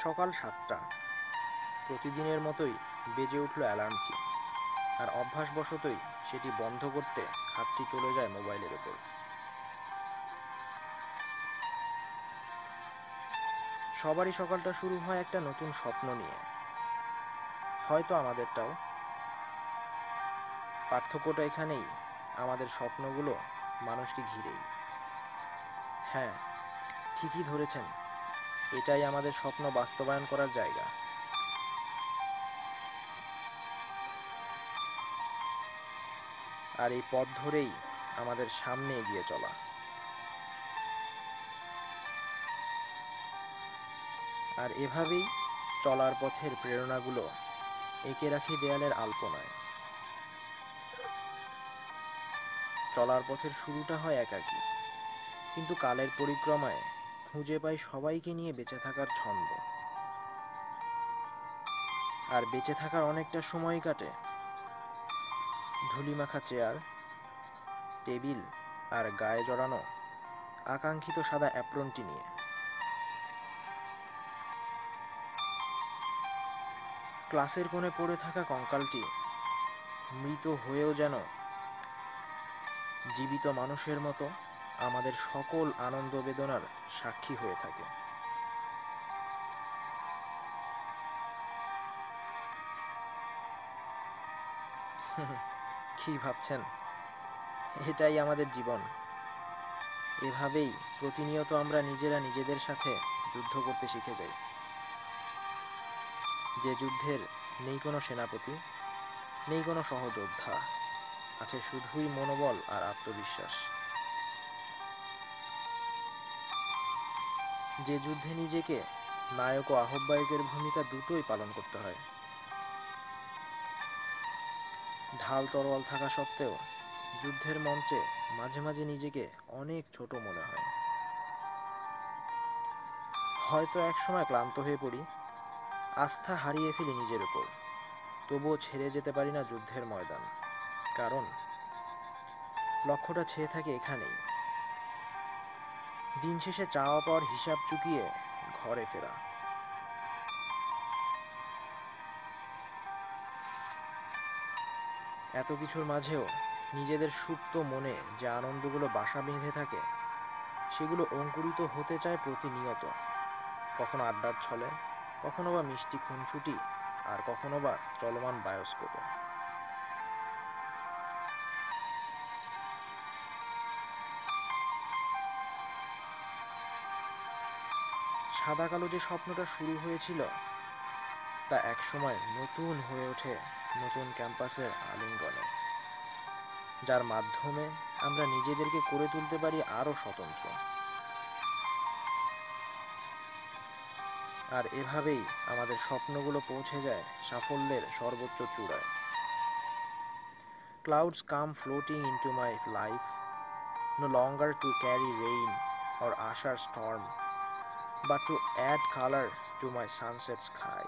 সকাল ৭টা, প্রতিদিনের মতোই বেজে উঠল অ্যালার্মটি। আর অভ্যাসবশতই সেটি বন্ধ করতে হাতটি চলে যায় মোবাইলের ওপর। সবারই সকালটা শুরু হয় একটা নতুন স্বপ্ন নিয়ে, হয়তো আমাদেরটাও। পার্থক্যটা এখানেই, আমাদের স্বপ্নগুলো মানুষকে ঘিরেই। হ্যাঁ, ঠিকই ধরেছেন, এটাই আমাদের স্বপ্ন বাস্তবায়ন করার জায়গা। আর এই পথ ধরেই আমাদের সামনে এগিয়ে চলা। আর এভাবেই চলার পথের প্রেরণাগুলো এঁকে রাখি দেয়ালের আলপনায়। চলার পথের শুরুটা হয় একাকী, কিন্তু কালের পরিক্রমায় খুঁজে পাই সবাইকে নিয়ে বেঁচে থাকার ছন্দ। আর বেঁচে থাকার অনেকটা সময় কাটে ধুলিমাখা চেয়ার, টেবিল আর গায়ে জড়ানো আকাঙ্ক্ষিত সাদা অ্যাপ্রনটি নিয়ে। ক্লাসের কোণে পড়ে থাকা কঙ্কালটি মৃত হয়েও যেন জীবিত মানুষের মতো আমাদের সকল আনন্দ বেদনার সাক্ষী হয়ে থাকে। কি ভাবছেন? এটাই আমাদের জীবন। এভাবেই প্রতিনিয়ত আমরা নিজেরা নিজেদের সাথে যুদ্ধ করতে শিখে যাই। যে যুদ্ধের নেই কোনো সেনাপতি, নেই কোনো সহযোদ্ধা, আছে শুধুই মনোবল আর আত্মবিশ্বাস। যে যুদ্ধে নিজেকে নায়ক ও আহ্বায়কের ভূমিকা দুটোই পালন করতে হয়। ঢাল তরোয়াল থাকা সত্ত্বেও যুদ্ধের মঞ্চে মাঝে মাঝে নিজেকে অনেক ছোট মনে হয়। হয়তো একসময় ক্লান্ত হয়ে পড়ি, আস্থা হারিয়ে ফেলি নিজের উপর, তবুও ছেড়ে যেতে পারি না যুদ্ধের ময়দান। কারণ লক্ষ্যটা ছেয়ে থাকে এখানেই, দিন শেষে চাওয়া পাওয়ার হিসাব চুকিয়ে ঘরে ফেরা। এত কিছুর মাঝেও নিজেদের সুপ্ত মনে যে আনন্দগুলো বাসা বেঁধে থাকে, সেগুলো অঙ্কুরিত হতে চায় প্রতিনিয়ত। কখনো আড্ডার ছলে, কখনো বা মিষ্টি খুনসুটি, আর কখনো বা চলমান বায়োস্কোপে। সাদা কালো যে স্বপ্নটা শুরু হয়েছিল, তা একসময় নতুন হয়ে ওঠে নতুন ক্যাম্পাসের আলিঙ্গনে, যার মাধ্যমে আমরা নিজেদেরকে করে তুলতে পারি আরও স্বতন্ত্র। আর এভাবেই আমাদের স্বপ্নগুলো পৌঁছে যায় সাফল্যের সর্বোচ্চ চূড়ায়। Clouds come floating into my life, no longer to carry rain or usher storm, but to add color to my sunset sky.